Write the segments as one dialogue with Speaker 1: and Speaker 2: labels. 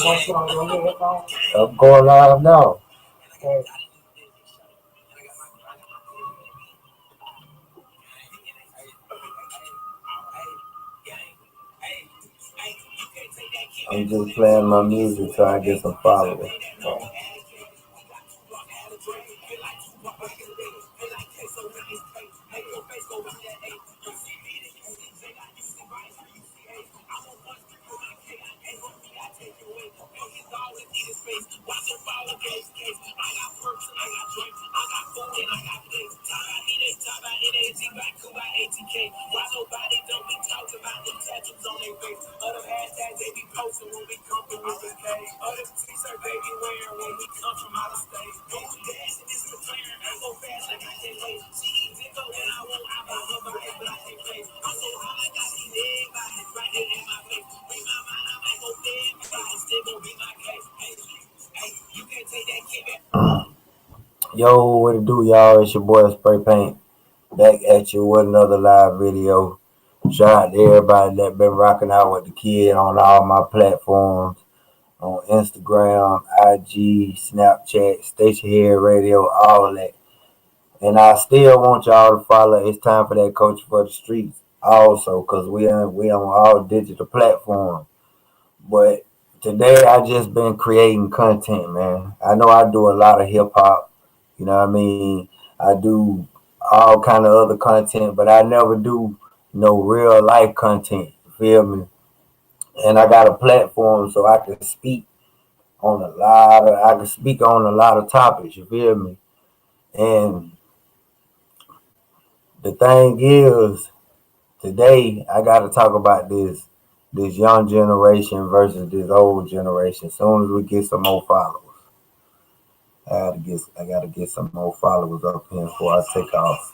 Speaker 1: I'm going live now. I'm just playing my music so I get some followers. Yo, what it do, y'all? It's your boy Spray Paint back at you with another live video. Shout out to everybody that been rocking out with the kid on all my platforms on Instagram, IG, Snapchat, Station Head Radio, all that. And I still want y'all to follow. It's time for that coach for the streets also, cause we on all digital platforms. But today I just been creating content, man. I know I do a lot of hip hop. You know what I mean? I do all kind of other content, but I never do no real life content. You feel me? And I got a platform so I can speak on I can speak on a lot of topics. You feel me? And the thing is, today I got to talk about this young generation versus this old generation. As soon as we get some more followers. I gotta get some more followers up here before I take off.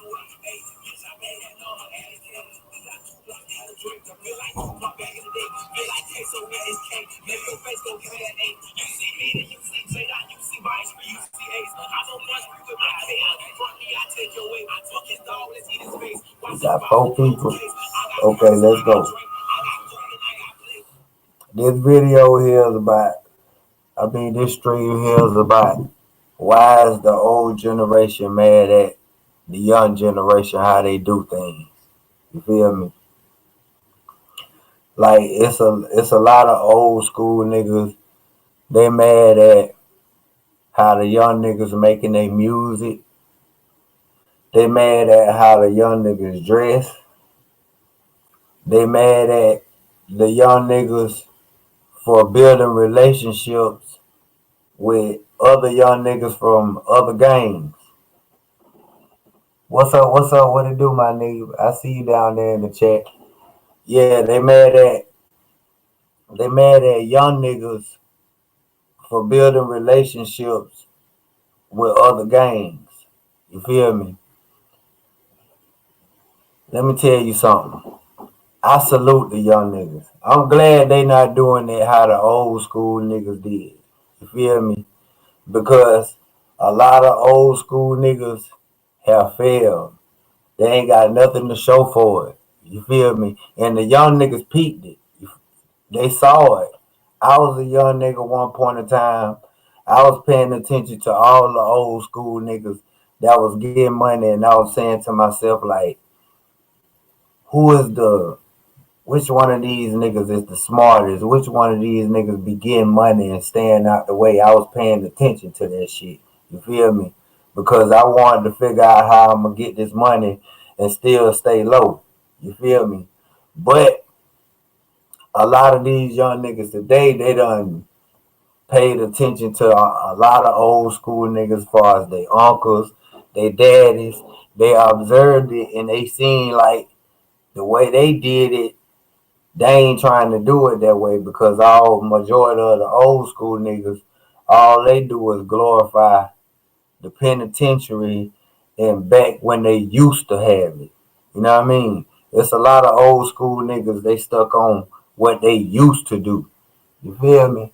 Speaker 1: We got 4 people. Okay, let's go. This video here is about, this stream here is about why is the old generation mad at the young generation, how they do things. You feel me? Like it's a lot of old school niggas. They mad at how the young niggas making their music. They mad at how the young niggas dress. They mad at the young niggas for building relationships with other young niggas from other gangs. What's up? What's up? What it do, my nigga? I see you down there in the chat. Yeah, they mad at young niggas for building relationships with other gangs. You feel me? Let me tell you something. I salute the young niggas. I'm glad they not doing it how the old school niggas did. You feel me? Because a lot of old school niggas have failed. They ain't got nothing to show for it. You feel me? And the young niggas peeped it. They saw it. I was a young nigga one point in time. I was paying attention to all the old school niggas that was getting money, and I was saying to myself, like, who is which one of these niggas is the smartest? Which one of these niggas be getting money and staying out the way? I was paying attention to that shit. You feel me? Because I wanted to figure out how I'm gonna get this money and still stay low. You feel me? But a lot of these young niggas today, they done paid attention to a lot of old school niggas as far as their uncles, their daddies. They observed it and they seen like the way they did it, they ain't trying to do it that way because all majority of the old school niggas, all they do is glorify the penitentiary and back when they used to have it. You know what I mean? It's a lot of old school niggas, they stuck on what they used to do. You feel me?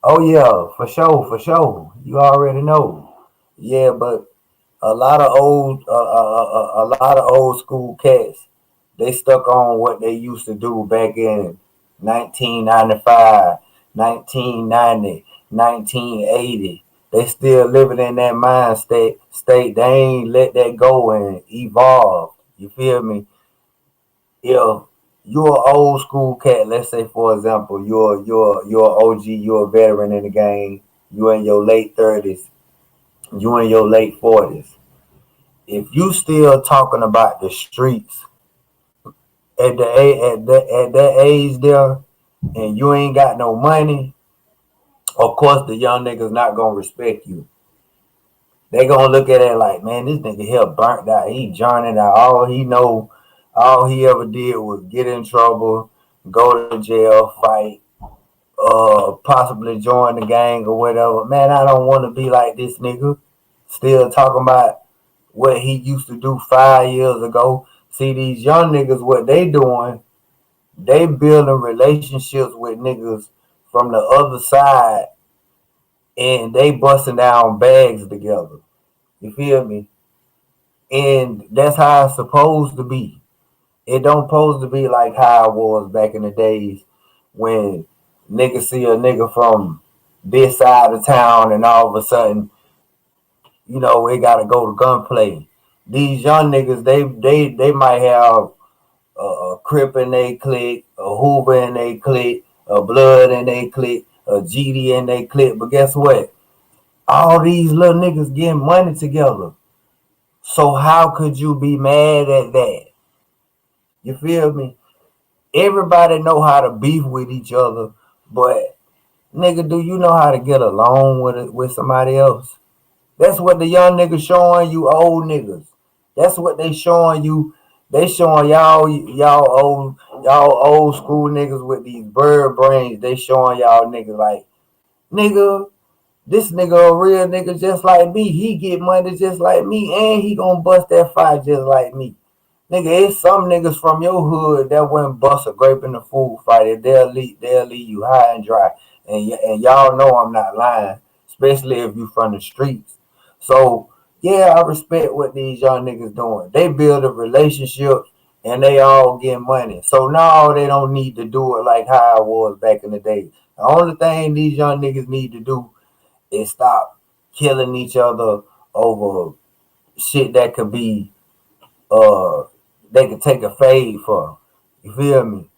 Speaker 1: Oh yeah, for sure, for sure. You already know. Yeah, but a lot of old school cats, they stuck on what they used to do back in 1995, 1990, 1980. They still living in that mind state. They ain't let that go and evolve. You feel me? If you're an old school cat, let's say for example, you're OG, you're a veteran in the game, you're in your late 30s, you in your late 40s. If you still talking about the streets at that age there, and you ain't got no money, of course the young niggas not gonna respect you. They gonna look at it like, man, this nigga here burnt out. He journeyed out. All he ever did was get in trouble, go to jail, fight, possibly join the gang or whatever. Man, I don't want to be like this nigga. Still talking about what he used to do 5 years ago. See, these young niggas, what they doing, they building relationships with niggas from the other side, and they busting down bags together. You feel me? And that's how it's supposed to be. It don't supposed to be like how it was back in the days when niggas see a nigga from this side of town and all of a sudden, we gotta go to gunplay. These young niggas, they might have a Crip in they clique, a Hoover in they clique, a Blood in they clique, a GD in they clique. But guess what? All these little niggas getting money together. So how could you be mad at that? You feel me? Everybody know how to beef with each other, but nigga, do you know how to get along with somebody else? That's what the young niggas showing you old niggas. That's what they showing you. They showing y'all old school niggas with these bird brains. They showing y'all niggas like, nigga, this nigga a real nigga just like me. He get money just like me, and he gonna bust that fight just like me. Nigga, it's some niggas from your hood that wouldn't bust a grape in the food fight. They'll leave you high and dry. And y'all know I'm not lying, especially if you from the streets. So yeah, I respect what these young niggas doing. They build a relationship and they all get money. So now they don't need to do it like how it was back in the day. The only thing these young niggas need to do is stop killing each other over shit that could be uh they could take a fade for. You feel me?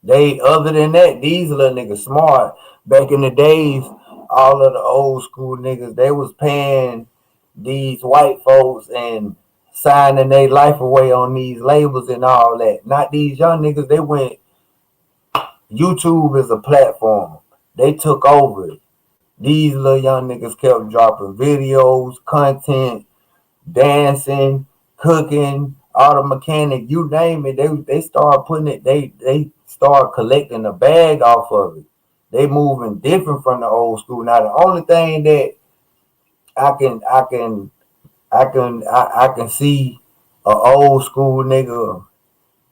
Speaker 1: They other than that, these little niggas smart. Back in the days, all of the old school niggas, they was paying these white folks and signing their life away on these labels and all that. Not these young niggas, they went YouTube is a platform. They took over it. These little young niggas kept dropping videos, content, dancing, cooking, auto mechanic, you name it. They start putting it. They start collecting a bag off of it. They moving different from the old school. Now the only thing that I can see a old school nigga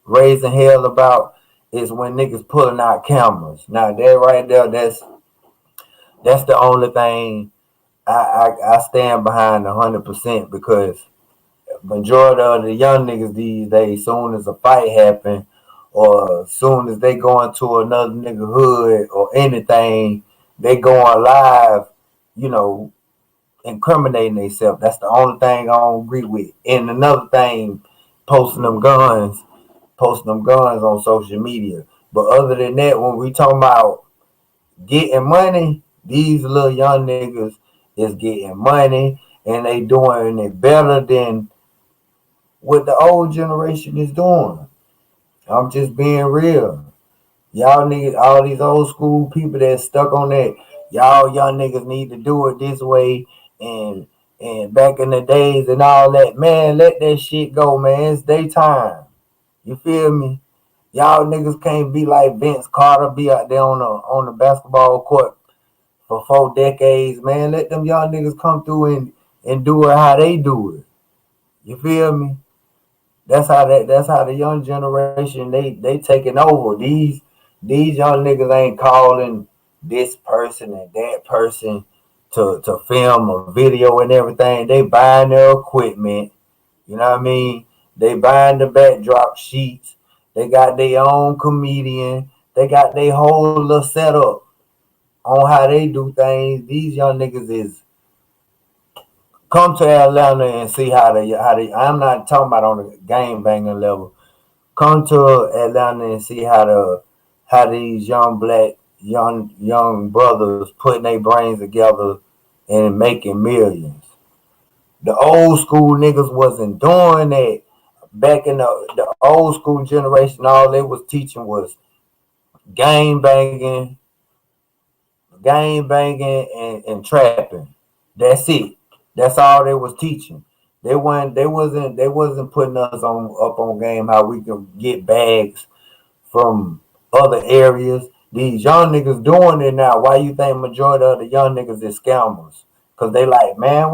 Speaker 1: raising hell about is when niggas pulling out cameras. Now that right there, that's the only thing I stand behind 100% because majority of the young niggas these days, soon as a fight happen, or soon as they go into another nigga hood or anything, they going live, you know, incriminating themselves. That's the only thing I don't agree with. And another thing, posting them guns on social media. But other than that, when we talking about getting money, these little young niggas is getting money and they doing it better than what the old generation is doing. I'm just being real. Y'all niggas, all these old school people that stuck on that, y'all young niggas need to do it this way and back in the days and all that. Man, let that shit go, man. It's daytime. You feel me? Y'all niggas can't be like Vince Carter, be out there on the basketball court for 4 decades, man. Let them young niggas come through and do it how they do it. You feel me? That's how the young generation they taking over. These young niggas ain't calling this person and that person to film a video and everything. They buying their equipment. You know what I mean? They buying the backdrop sheets. They got their own comedian. They got their whole little setup on how they do things. These young niggas is come to Atlanta and see how they. I'm not talking about on the game banging level. Come to Atlanta and see how these young brothers putting their brains together and making millions. The old school niggas wasn't doing that. Back in the old school generation, all they was teaching was game banging, and trapping. That's it. That's all they was teaching. They wasn't putting us on up on game how we can get bags from other areas. These young niggas doing it now. Why you think majority of the young niggas is scammers? Cause they like, man,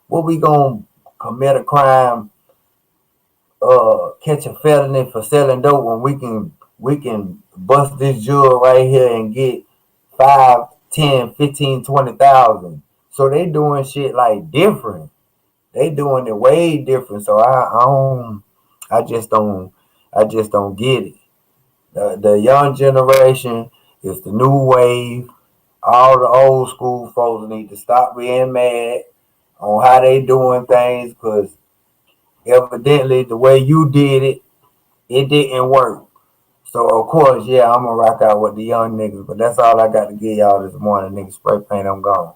Speaker 1: what we gonna commit a crime, catch a felony for selling dope when we can bust this jewel right here and get 5, 10, 15, 20,000. So they doing shit like different. They doing it way different. So I just don't I just don't get it. The young generation is the new wave. All the old school folks need to stop being mad on how they doing things because evidently the way you did it, it didn't work. So of course, yeah, I'm gonna rock out with the young niggas, but that's all I got to give y'all this morning. Niggas spray paint, I'm gone.